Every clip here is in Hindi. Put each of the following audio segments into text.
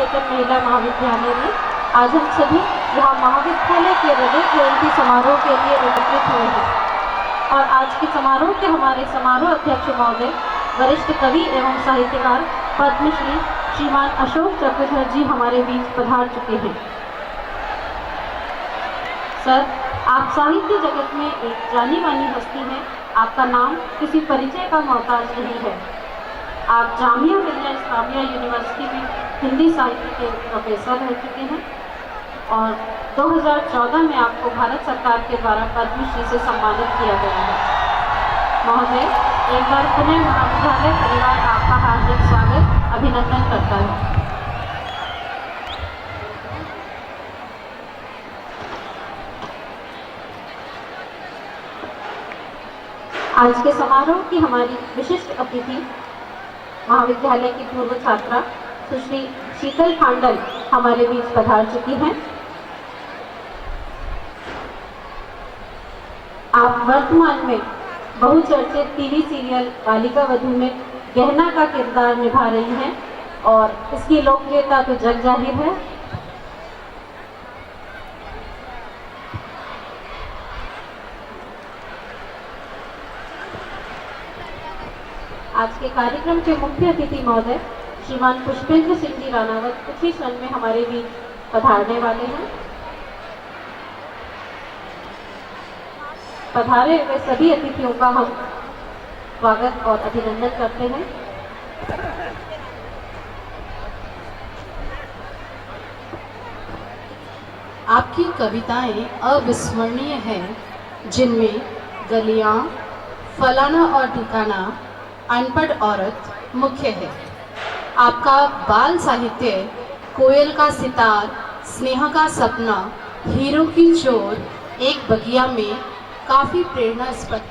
निकेतन महिला महाविद्यालय में आज हम सभी यहाँ महाविद्यालय के रजत जयंती समारोह के लिए एकत्रित हुए हैं और आज के समारोह के हमारे समारोह अध्यक्ष महोदय वरिष्ठ कवि एवं साहित्यकार पद्मश्री श्रीमान अशोक चक्रधर जी हमारे बीच पधार चुके हैं। सर, आप साहित्य जगत में एक जानी मानी हस्ती हैं। आपका नाम किसी परिचय का मोहताज नहीं है। आप जामिया मिल्लिया इस्लामिया यूनिवर्सिटी में हिंदी साहित्य के प्रोफेसर रह चुके हैं और 2014 में आपको भारत सरकार के द्वारा पद्मश्री से सम्मानित किया गया है। महोदय, एक बार पुनः महाविद्यालय परिवार आपका हार्दिक स्वागत अभिनंदन करता है। आज के समारोह की हमारी विशिष्ट अतिथि महाविद्यालय की पूर्व छात्रा सुश्री शीतल खांडल हमारे बीच पधार चुकी हैं। आप वर्तमान में बहुचर्चित टीवी सीरियल बालिका वधू में गहना का किरदार निभा रही हैं और इसकी लोकप्रियता तो जग जाहिर है। आज के कार्यक्रम के मुख्य अतिथि महोदय श्रीमान पुष्पेंद्र सिंह जी रानावत कुछ ही क्षण में हमारे बीच पधारने वाले हैं। पधारे हुए सभी अतिथियों का हम स्वागत और अभिनंदन करते हैं। आपकी कविताएं अविस्मरणीय हैं, जिनमें गलियां, फलाना और ठिकाना, अनपढ़ औरत मुख्य है। आपका बाल साहित्य कोयल का सितार, स्नेहा का सपना, हीरो की चोर, एक बगिया में काफी प्रेरणास्पद।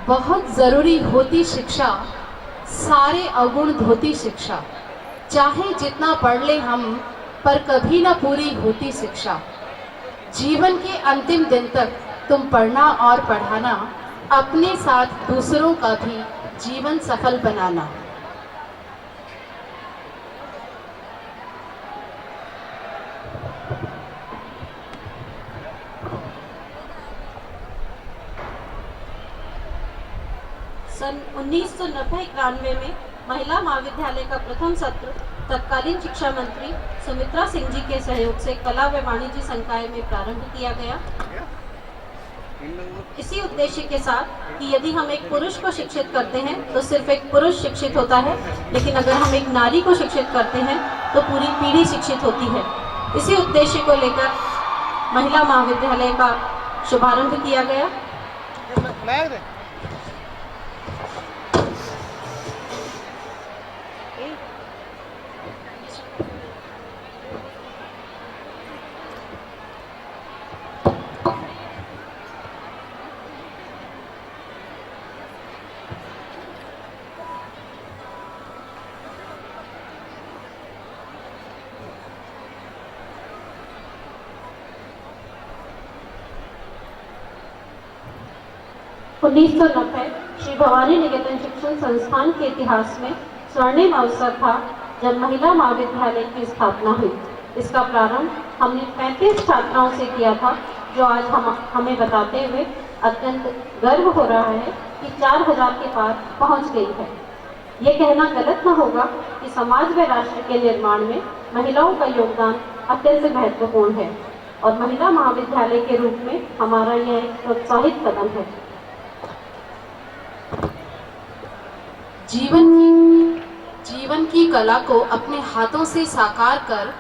बहुत जरूरी होती शिक्षा, सारे अवगुण धोती शिक्षा। चाहे जितना पढ़ ले हम, पर कभी ना पूरी होती शिक्षा। जीवन के अंतिम दिन तक तुम पढ़ना और पढ़ाना, अपने साथ दूसरों का भी जीवन सफल बनाना। सन 1990-91 में महिला महाविद्यालय का प्रथम सत्र तत्कालीन शिक्षा मंत्री सुमित्रा सिंह जी के सहयोग से कला व वाणिज्य संकाय में प्रारंभ किया गया। इसी उद्देश्य के साथ कि यदि हम एक पुरुष को शिक्षित करते हैं तो सिर्फ एक पुरुष शिक्षित होता है, लेकिन अगर हम एक नारी को शिक्षित करते हैं तो पूरी पीढ़ी शिक्षित होती है। इसी उद्देश्य को लेकर महिला महाविद्यालय का शुभारंभ किया गया। उन्नीस सौ 1990 श्री भवानी निकेतन शिक्षण संस्थान के इतिहास में स्वर्णिम अवसर था जब महिला महाविद्यालय की स्थापना हुई। इसका प्रारंभ हमने 35 छात्राओं से किया था, जो आज हमें बताते हुए अत्यंत गर्व हो रहा है कि 4000 के पार पहुंच गई है। ये कहना गलत न होगा कि समाज व राष्ट्र के निर्माण में महिलाओं का योगदान अत्यंत महत्वपूर्ण है और महिला महाविद्यालय के रूप में हमारा यह एक प्रोत्साहित कदम है। जीवन की कला को अपने हाथों से साकार कर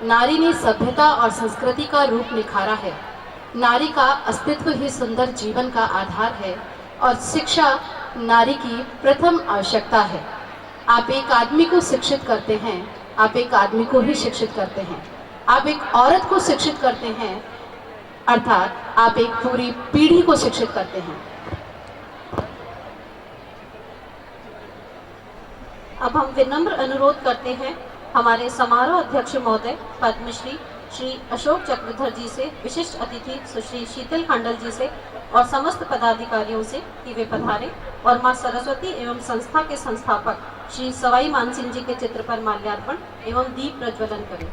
नारी ने सभ्यता और संस्कृति का रूप निखारा है। नारी का अस्तित्व ही सुंदर जीवन का आधार है और शिक्षा नारी की प्रथम आवश्यकता है। आप एक आदमी को शिक्षित करते हैं, आप एक आदमी को ही शिक्षित करते हैं। आप एक औरत को शिक्षित करते हैं, अर्थात आप एक पूरी पीढ़ी को शिक्षित करते हैं। अब हम विनम्र अनुरोध करते हैं हमारे समारोह अध्यक्ष महोदय पद्मश्री श्री अशोक चक्रधर जी से, विशिष्ट अतिथि सुश्री शीतल खांडल जी से और समस्त पदाधिकारियों से कि वे पधारें और मां सरस्वती एवं संस्था के संस्थापक श्री सवाई मानसिंह जी के चित्र पर माल्यार्पण एवं दीप प्रज्वलन करें।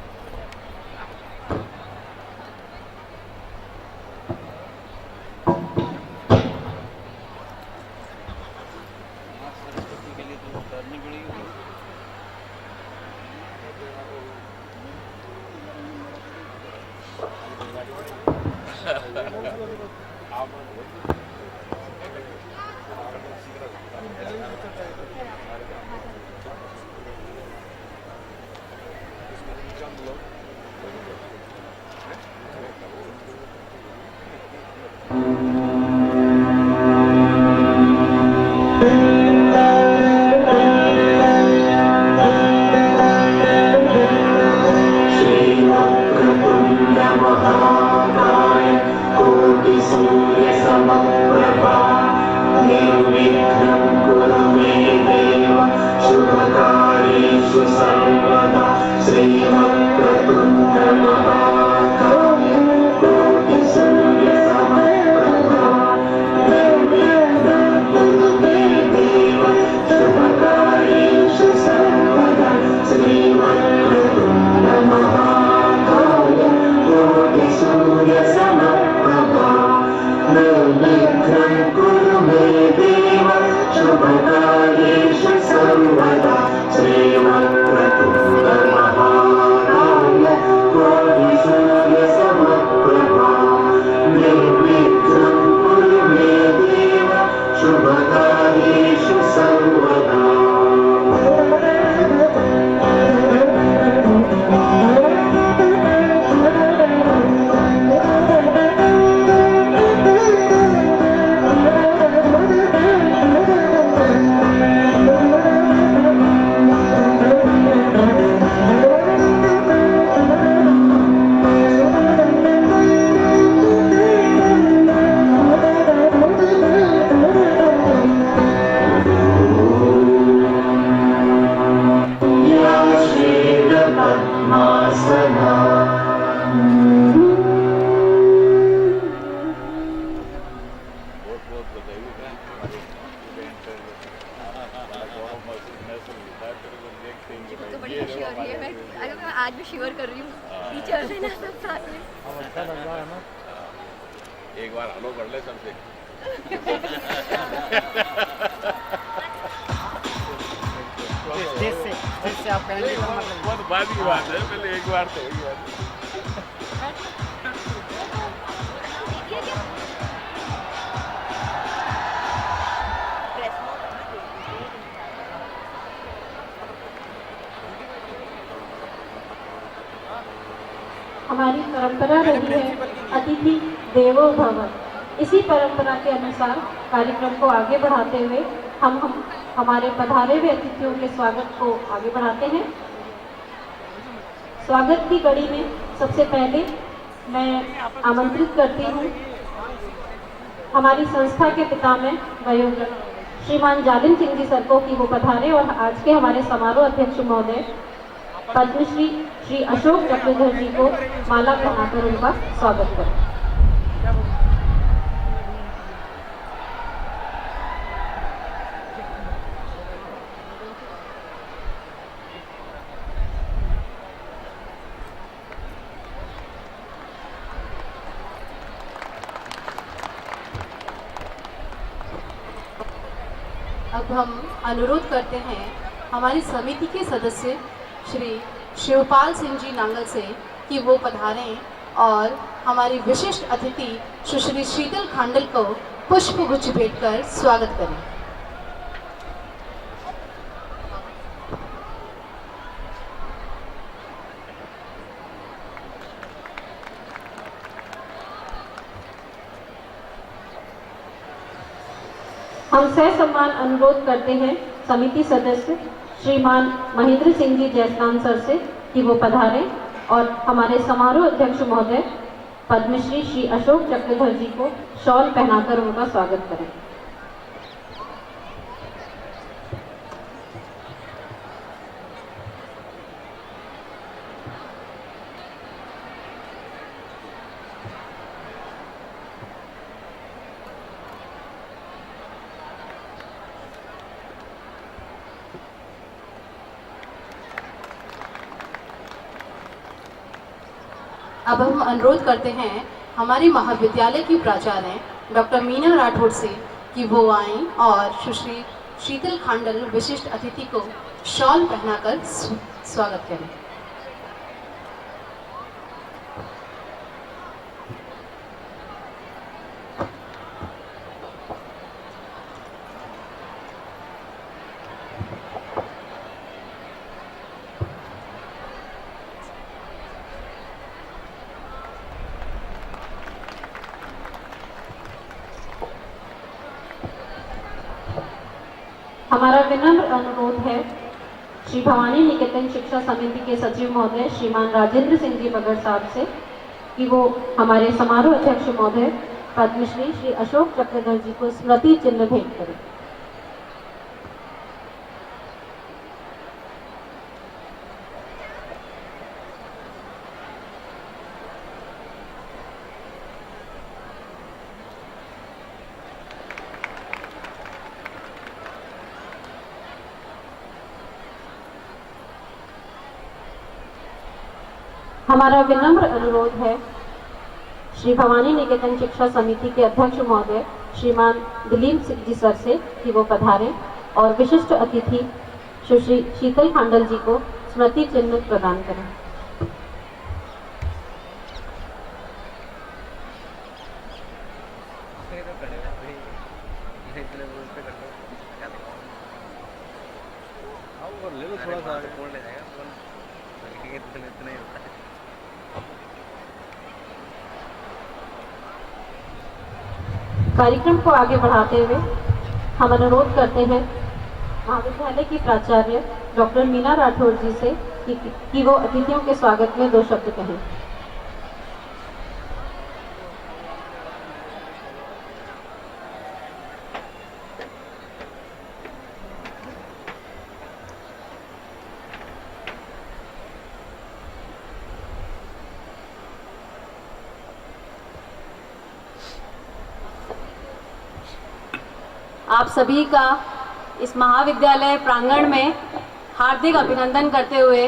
मुझे तो बड़ी खुशी हो रही है। मैं आज भी शिवर कर रही हूँ। टीचर्स हैं ना सब साथ में। अच्छा लग रहा है ना। एक बार हेलो कर ले सबसे। स्टेज से आप कहेंगे बहुत बाद की बात है, पहले एक बार तो हुई बात। हमारी परंपरा रही है अतिथि देवो भव। इसी परंपरा के अनुसार कार्यक्रम को आगे बढ़ाते हुए हम हमारे पधारे हुए अतिथियों के स्वागत को आगे बढ़ाते हैं। स्वागत की कड़ी में सबसे पहले मैं आमंत्रित करती हूँ हमारी संस्था के पितामह वयोवृद्ध श्रीमान जालिम सिंह जी सर को कि वो पधारे और आज के हमारे समारोह अध्यक्ष महोदय पद्मश्री श्री अशोक चक्रधर जी को माला पहनाकर उनका स्वागत करें। अब हम अनुरोध करते हैं हमारी समिति के सदस्य श्री शिवपाल सिंह जी नांगल से कि वो पधारें और हमारी विशिष्ट अतिथि सुश्री शीतल खांडल को पुष्प गुच्छ भेंट कर स्वागत करें। हम ससम्मान अनुरोध करते हैं समिति सदस्य श्रीमान महेंद्र सिंह जी जयस्नान सर से कि वो पधारें और हमारे समारोह अध्यक्ष महोदय पद्मश्री श्री अशोक चक्रधर जी को शॉल पहनाकर उनका स्वागत करें। अब हम अनुरोध करते हैं हमारे महाविद्यालय की प्राचार्य डॉक्टर मीना राठौड़ से कि वो आएं और सुश्री शीतल खांडल विशिष्ट अतिथि को शॉल पहनाकर स्वागत करें। हमारा विनम्र अनुरोध है श्री भवानी निकेतन शिक्षा समिति के सचिव महोदय श्रीमान राजेंद्र सिंह जी मगर साहब से कि वो हमारे समारोह अध्यक्ष महोदय पद्मश्री श्री अशोक चक्रधर जी को स्मृति चिन्ह भेंट करें। हमारा विनम्र अनुरोध है श्री भवानी निकेतन शिक्षा समिति के अध्यक्ष महोदय श्रीमान दिलीप सिंह जी सर से कि वो पधारें और विशिष्ट अतिथि सुश्री शीतल खांडल जी को स्मृति चिन्ह प्रदान करें। ले लो थोड़ा सा कार्यक्रम को आगे बढ़ाते हुए हम अनुरोध करते हैं महाविद्यालय की प्राचार्य डॉक्टर मीना राठौड़ जी से कि वो अतिथियों के स्वागत में 2 शब्द कहें। आप सभी का इस महाविद्यालय प्रांगण में हार्दिक अभिनंदन करते हुए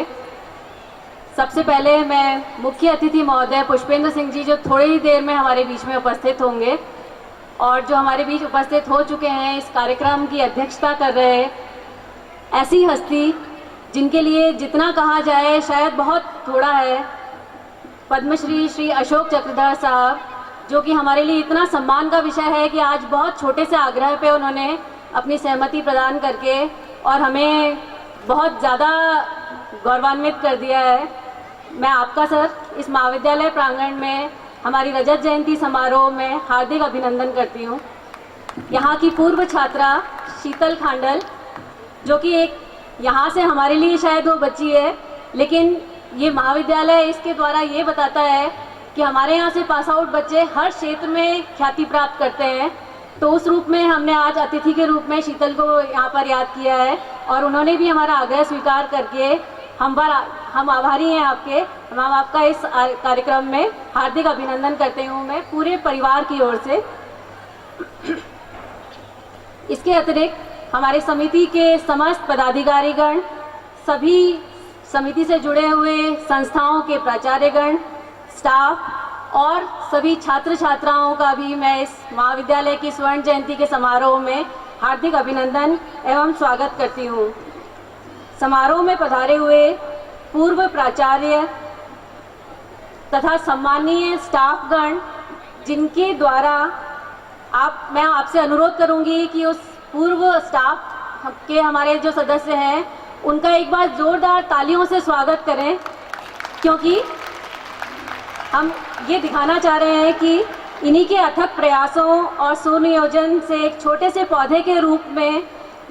सबसे पहले मैं मुख्य अतिथि महोदय पुष्पेंद्र सिंह जी जो थोड़ी ही देर में हमारे बीच में उपस्थित होंगे और जो हमारे बीच उपस्थित हो चुके हैं, इस कार्यक्रम की अध्यक्षता कर रहे ऐसी हस्ती जिनके लिए जितना कहा जाए शायद बहुत थोड़ा है, पद्मश्री श्री अशोक चक्रधर साहब, जो कि हमारे लिए इतना सम्मान का विषय है कि आज बहुत छोटे से आग्रह पे उन्होंने अपनी सहमति प्रदान करके और हमें बहुत ज़्यादा गौरवान्वित कर दिया है। मैं आपका सर इस महाविद्यालय प्रांगण में हमारी रजत जयंती समारोह में हार्दिक अभिनंदन करती हूँ। यहाँ की पूर्व छात्रा शीतल खांडल, जो कि एक यहाँ से हमारे लिए शायद वो बच्ची है, लेकिन ये महाविद्यालय इसके द्वारा ये बताता है कि हमारे यहाँ से पास आउट बच्चे हर क्षेत्र में ख्याति प्राप्त करते हैं। तो उस रूप में हमने आज अतिथि के रूप में शीतल को यहाँ पर याद किया है और उन्होंने भी हमारा आग्रह स्वीकार करके हम आभारी हैं आपके। हम आपका इस कार्यक्रम में हार्दिक अभिनंदन करते हूँ मैं पूरे परिवार की ओर से। इसके अतिरिक्त हमारे समिति के समस्त पदाधिकारीगण, सभी समिति से जुड़े हुए संस्थाओं के प्राचार्यगण, स्टाफ और सभी छात्र छात्राओं का भी मैं इस महाविद्यालय की स्वर्ण जयंती के समारोह में हार्दिक अभिनंदन एवं स्वागत करती हूँ। समारोह में पधारे हुए पूर्व प्राचार्य तथा सम्मानीय स्टाफगण, जिनके द्वारा मैं आपसे अनुरोध करूंगी कि उस पूर्व स्टाफ के हमारे जो सदस्य हैं उनका एक बार जोरदार तालियों से स्वागत करें, क्योंकि हम ये दिखाना चाह रहे हैं कि इन्हीं के अथक प्रयासों और सुनियोजन से एक छोटे से पौधे के रूप में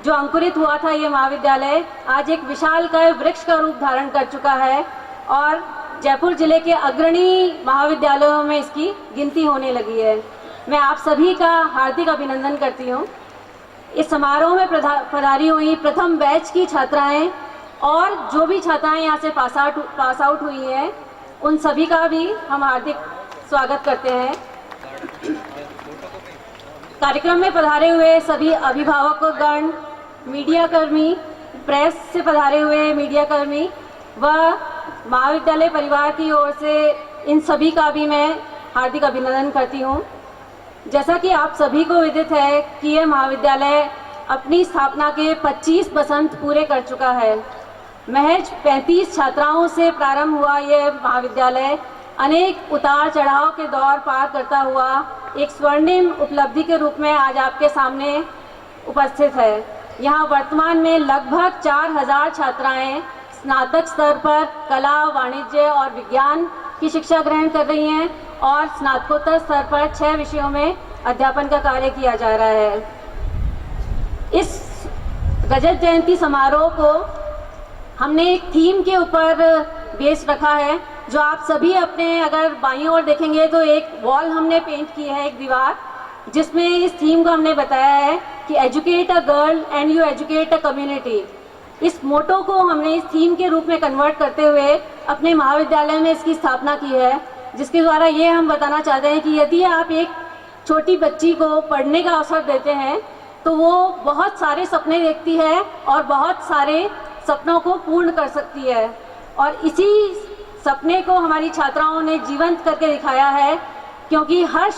जो अंकुरित हुआ था ये महाविद्यालय आज एक विशालकाय वृक्ष का रूप धारण कर चुका है और जयपुर जिले के अग्रणी महाविद्यालयों में इसकी गिनती होने लगी है। मैं आप सभी का हार्दिक अभिनंदन करती हूँ। इस समारोह में पधारी हुई प्रथम बैच की छात्राएं और जो भी छात्राएं यहाँ से पास आउट हुई हैं, उन सभी का भी हम हार्दिक स्वागत करते हैं। कार्यक्रम में पधारे हुए सभी अभिभावकगण, मीडियाकर्मी, प्रेस से पधारे हुए मीडियाकर्मी व महाविद्यालय परिवार की ओर से इन सभी का भी मैं हार्दिक अभिनंदन करती हूँ। जैसा कि आप सभी को विदित है कि यह महाविद्यालय अपनी स्थापना के 25 वसंत पूरे कर चुका है। महज 35 छात्राओं से प्रारंभ हुआ यह महाविद्यालय अनेक उतार चढ़ाव के दौर पार करता हुआ एक स्वर्णिम उपलब्धि के रूप में आज आपके सामने उपस्थित है। यहाँ वर्तमान में लगभग 4000 छात्राएं स्नातक स्तर पर कला, वाणिज्य और विज्ञान की शिक्षा ग्रहण कर रही हैं और स्नातकोत्तर स्तर पर 6 विषयों में अध्यापन का कार्य किया जा रहा है। इस रजत जयंती समारोह को हमने एक थीम के ऊपर बेस रखा है, जो आप सभी अपने अगर बाईं ओर देखेंगे तो एक वॉल हमने पेंट की है, एक दीवार, जिसमें इस थीम को हमने बताया है कि educate a girl and you educate a community. इस मोटो को हमने इस थीम के रूप में कन्वर्ट करते हुए अपने महाविद्यालय में इसकी स्थापना की है, जिसके द्वारा ये हम बताना चाहते हैं कि यदि आप एक छोटी बच्ची को पढ़ने का अवसर देते हैं तो वो बहुत सारे सपने देखती है और बहुत सारे सपनों को पूर्ण कर सकती है। और इसी सपने को हमारी छात्राओं ने जीवंत करके दिखाया है, क्योंकि हर